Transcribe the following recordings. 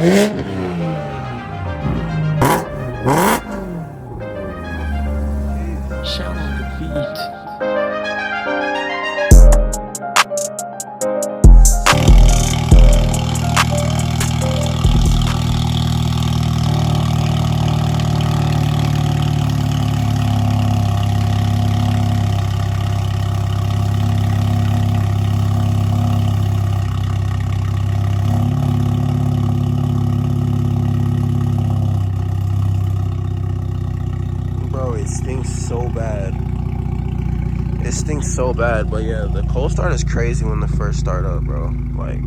Shout out the beat. It stinks so bad. It stinks so bad, but yeah, the cold start is crazy when the first start up, bro. Like,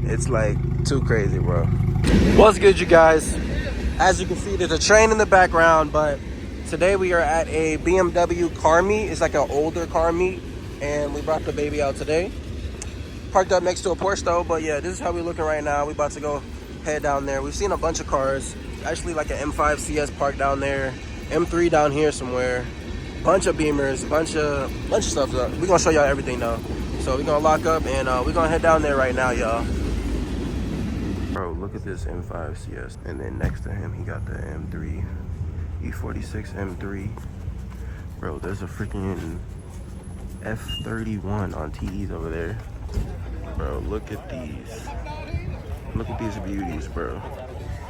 it's like too crazy, bro. What's good, you guys? As you can see, there's a train in the background, but today we are at a BMW car meet. It's like an older car meet, and we brought the baby out today. Parked up next to a Porsche though, but yeah, this is how we're looking right now. We about to go head down there. We've seen a bunch of cars, actually like an M5 CS parked down there. M3 down here somewhere, bunch of Beamers, bunch of stuff. We're gonna show y'all everything though. So we're gonna lock up and we're gonna head down there right now, y'all. Bro, look at this M5 CS, and then next to him he got the M3 E46 M3. Bro, there's a freaking F31 on TEs over there. Bro, look at these. Look at these beauties, bro.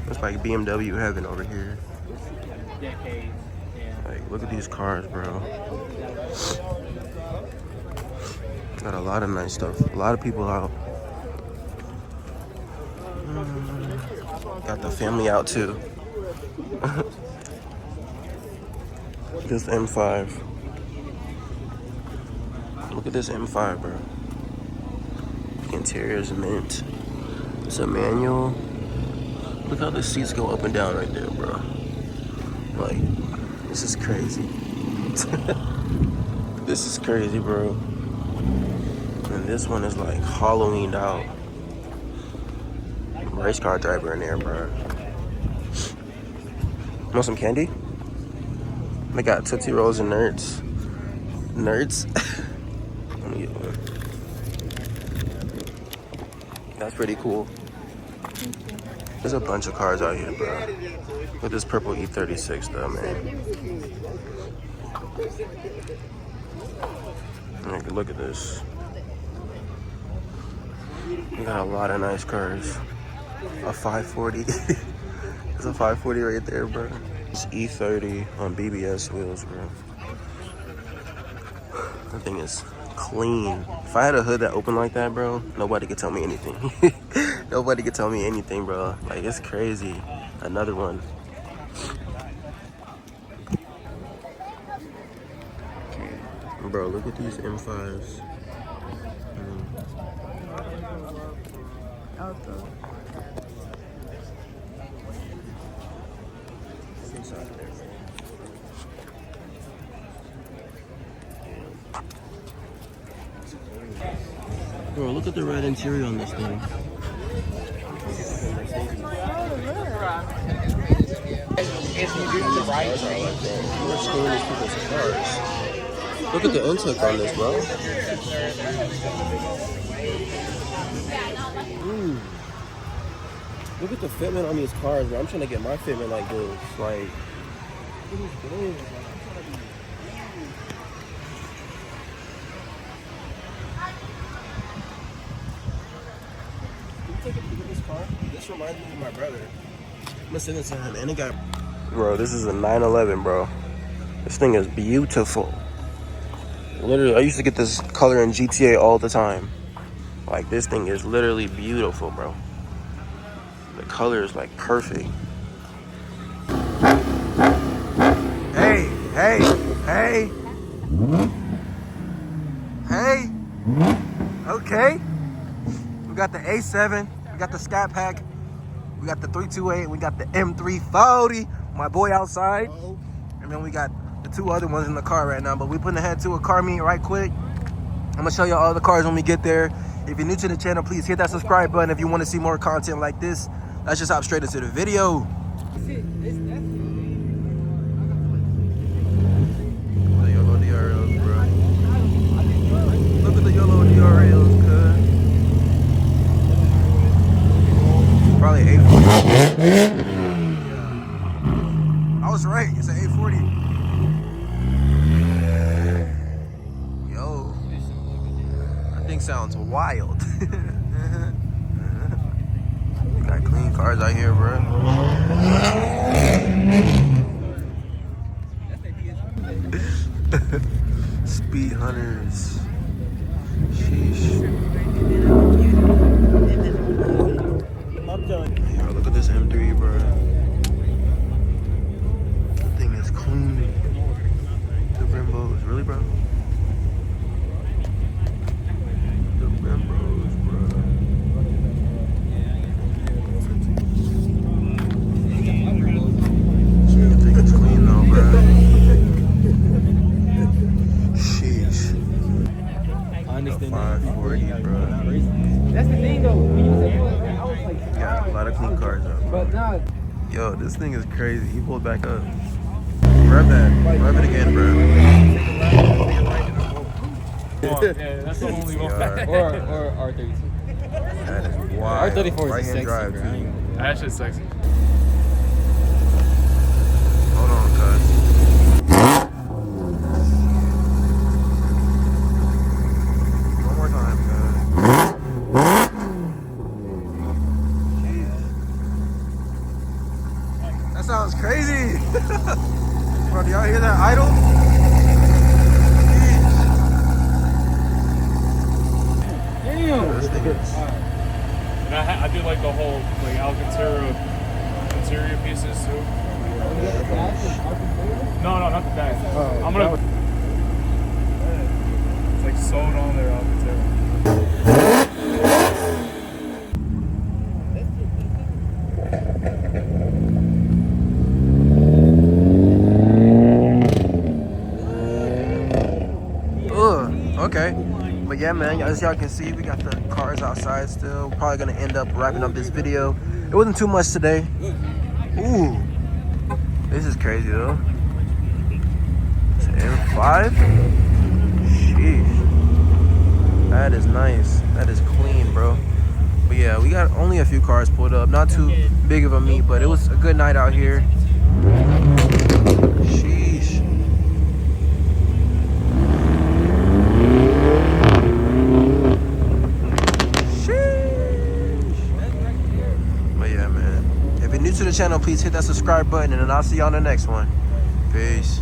It's like BMW heaven over here. Like, look at these cars, bro. Got a lot of nice stuff. A lot of people out. Got the family out too. This M5. Look at this M5, bro. The interior is mint. It's a manual. Look how the seats go up and down right there, bro. Like, this is crazy. This is crazy, bro. And this one is like Halloweened out. Race car driver in there, bro. Want some candy? They got Tootsie Rolls and Nerds. Nerds? Let me get one. That's pretty cool. There's a bunch of cars out here, bro. Look at this purple E36 though, man. Look at this. We got a lot of nice cars. A 540. There's a 540 right there, bro. It's E30 on BBS wheels, bro. That thing is clean. If I had a hood that opened like that, bro, nobody could tell me anything. Nobody could tell me anything, bro. Like, it's crazy. Another one. Bro, look at these M5s. Bro, look at the red interior on this thing. Look at the intake on this, bro. Ooh. Look at the fitment on these cars, bro. I'm trying to get my fitment like this. Like, look at these things. This reminds me of my brother. I'm gonna send this to him. And it got, bro, this is a 911, bro. This thing is beautiful. Literally, I used to get this color in GTA all the time. Like, this thing is literally beautiful, bro. The color is like perfect. Hey, hey, hey. Hey. Okay. We got the A7. We got the Scat Pack. We got the 328. We got the M340. My boy outside. And then we got the two other ones in the car right now. But we putting ahead to a car meet right quick. I'm gonna show you all the cars when we get there. If you're new to the channel, please hit that subscribe button if you want to see more content like this. Let's just hop straight into the video. The yellow DRLs, bro. Look at the yellow DRLs, cuz. Probably 8 I was right. It's an 840. Yo, that thing sounds wild. Got clean cars out here, bro. Speed hunters. Sheesh. Yo, look at this M3, bro. That thing is clean. The Brembos, really, bro? The Brembos, bro. That thing is clean, though, bro. Sheesh. I understand 540, bro. That's the thing, though. When you say, I was like, Got a lot of clean cars up. but nah. Yo, this thing is crazy. He pulled back up. Rev that. Rev it again, bro. Yeah, that's the only one. Or R32. That is wild. R34 is Right-hand sexy, drive, bro. too. That shit's sexy. Hold on, cuz. One more time, cuz. Jeez. That sounds crazy. Bro, do y'all hear that idle? Damn. This thing is... And I do like the whole like Alcantara interior pieces too. No, not the dash. I'm gonna. It's like sewn on there, Alcantara. Okay. But yeah, man, as y'all can see, we got the cars outside still. We're probably gonna end up wrapping up this video. It wasn't too much today. Ooh. This is crazy though. It's an M5? Sheesh. That is nice. That is clean, bro. But yeah, we got only a few cars pulled up. Not too big of a meet, but it was a good night out here. Sheesh. But yeah, man. If you're new to the channel, please hit that subscribe button, and then I'll see you on the next one. Peace.